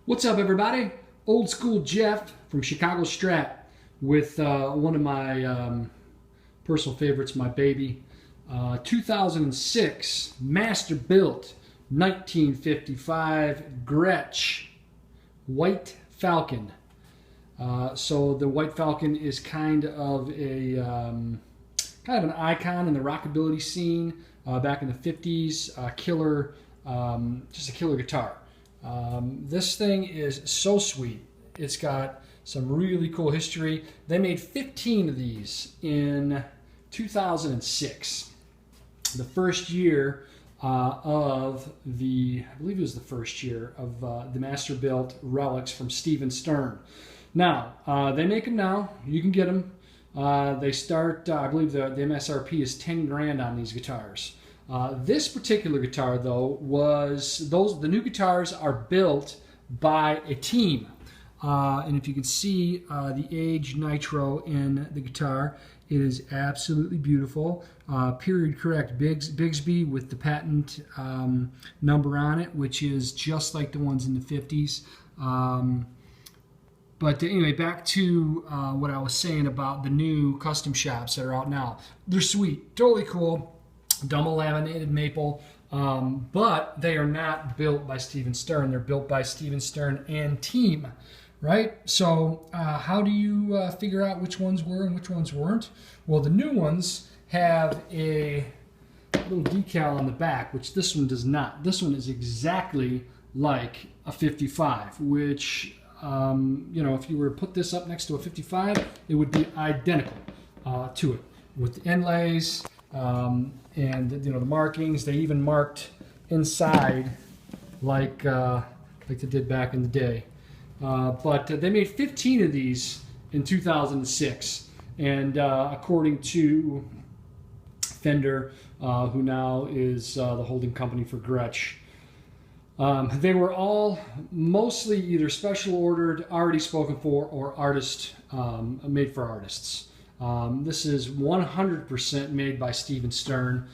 What's up, everybody? Old School Jeff from Chicago Strat with one of my personal favorites, my baby. 2006 MasterBuilt 1955 Gretsch White Falcon. So the White Falcon is kind of an icon in the rockabilly scene back in the 50s. Just a killer guitar. This thing is so sweet. It's got some really cool history. They made 15 of these in 2006. The first year of the, I believe it was the first year of the MasterBuilt Relics from Stephen Stern. Now, they make them now. You can get them. They start, I believe the MSRP is 10 grand on these guitars. This particular guitar, though, the new guitars are built by a team. And if you can see the Age Nitro in the guitar, it is absolutely beautiful. Period correct Bigsby with the patent number on it, which is just like the ones in the 50s. But anyway, back to what I was saying about the new custom shops that are out now. They're sweet, totally cool. Double laminated maple, but they are not built by Stephen Stern. They're built by Stephen Stern and team, right? So how do you figure out which ones were and which ones weren't? Well, the new ones have a little decal on the back, which this one does not. This one is exactly like a 55, which, you know, if you were to put this up next to a 55, it would be identical to it with the inlays. And you know, the markings, they even marked inside like they did back in the day. But they made 15 of these in 2006, and according to Fender, who now is the holding company for Gretsch, they were all mostly either special ordered, already spoken for, or artist made for artists. This is 100% made by Stephen Stern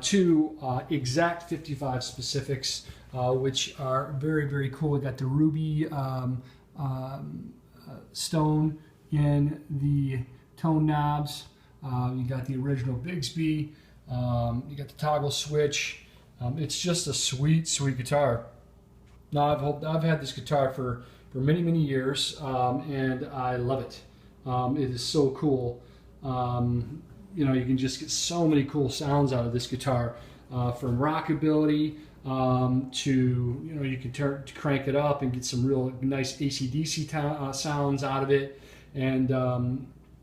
to exact 55 specifics, which are very, very cool. We got the ruby stone in the tone knobs. You got the original Bigsby. You got the toggle switch. It's just a sweet, sweet guitar. Now, I've had this guitar for many, many years, and I love it. It is so cool. You know, you can just get so many cool sounds out of this guitar, from rockabilly to, you know, you can crank it up and get some real nice AC/DC sounds out of it, and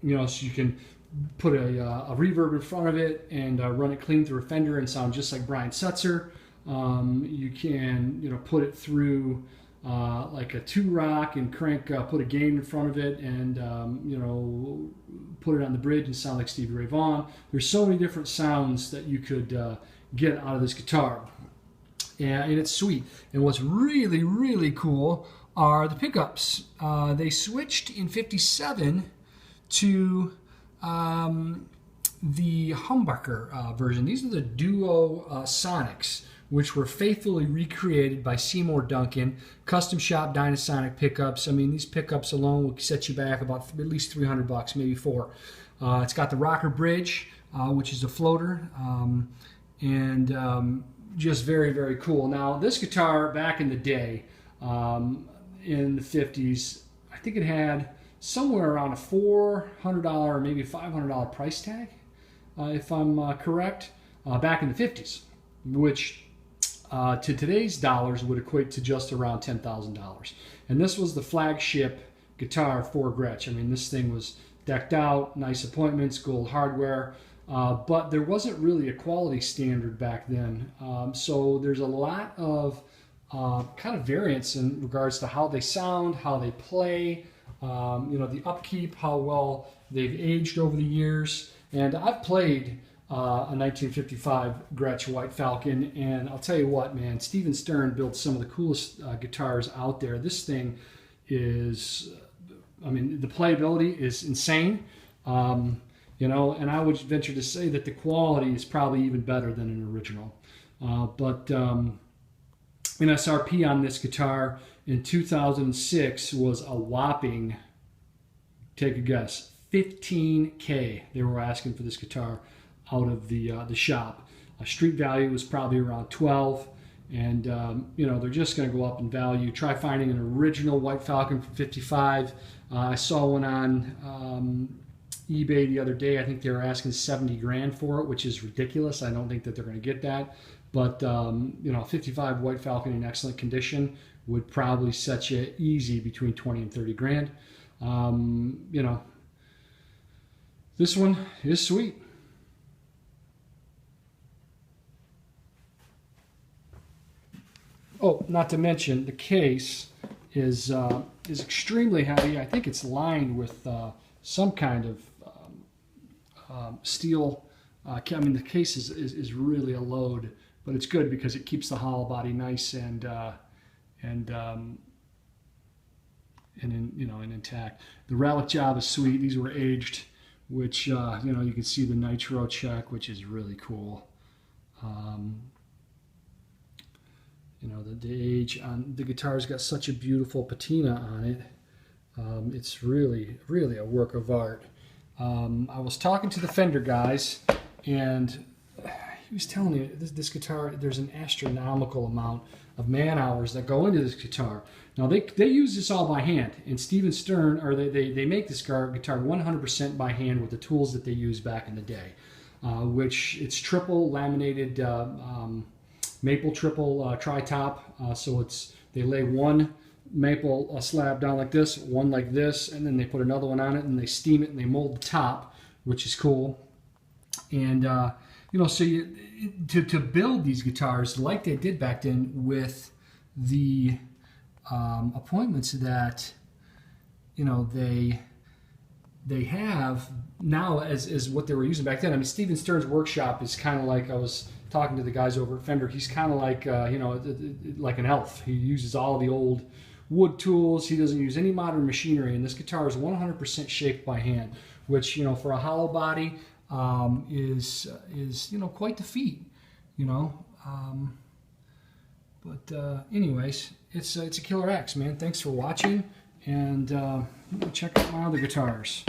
you know, so you can put a reverb in front of it and run it clean through a Fender and sound just like Brian Setzer. You can, you know, put it through like a 2-rock and put a gain in front of it, and you know, put it on the bridge and sound like Stevie Ray Vaughan. There's so many different sounds that you could get out of this guitar, and it's sweet. And what's really, really cool are the pickups. They switched in '57 to the humbucker version. These are the Duo Sonics, which were faithfully recreated by Seymour Duncan, custom shop Dynasonic pickups. I mean, these pickups alone will set you back about at least $300, maybe $400. It's got the rocker bridge, which is a floater, and just very, very cool. Now, this guitar back in the day, in the 50s, I think it had somewhere around a $400, maybe $500 price tag, if I'm correct, back in the 50s, which to today's dollars would equate to just around $10,000. And this was the flagship guitar for Gretsch. I mean, this thing was decked out, nice appointments, gold hardware, but there wasn't really a quality standard back then. So there's a lot of kind of variance in regards to how they sound, how they play, you know, the upkeep, how well they've aged over the years. And I've played a 1955 Gretsch White Falcon, and I'll tell you what, man, Stephen Stern built some of the coolest guitars out there. This thing is, I mean, the playability is insane, you know, and I would venture to say that the quality is probably even better than an original. But MSRP on this guitar in 2006 was a whopping, take a guess, $15K. They were asking for this guitar out of the shop. Street value was probably around 12, and you know, they're just going to go up in value. Try finding an original White Falcon for 55. I saw one on eBay the other day. I think they were asking 70 grand for it, which is ridiculous. I don't think that they're going to get that. But you know, 55 White Falcon in excellent condition would probably set you easy between 20 and 30 grand. You know, this one is sweet. Oh, not to mention the case is extremely heavy. I think it's lined with some kind of steel. I mean, the case is really a load, but it's good because it keeps the hollow body nice and intact. The Relic job is sweet. These were aged, which you know, you can see the nitro check, which is really cool. You know, the age on the guitar's got such a beautiful patina on it. It's really, really a work of art. I was talking to the Fender guys, and he was telling me this guitar, there's an astronomical amount of man hours that go into this guitar. Now they use this all by hand, and Steven Stern, or they make this guitar 100% by hand with the tools that they used back in the day, which it's triple laminated maple triple tri-top. So they lay one maple slab down like this, one like this, and then they put another one on it, and they steam it and they mold the top, which is cool. And you know, so to build these guitars like they did back then with the appointments that, you know, they have now as what they were using back then. I mean, Steven Stern's workshop is kind of like, I was talking to the guys over at Fender, he's kind of like, you know, like an elf. He uses all the old wood tools. He doesn't use any modern machinery, and this guitar is 100% shaped by hand, which, you know, for a hollow body is you know, quite the feat, you know. But anyways, it's a killer axe, man. Thanks for watching, and check out my other guitars.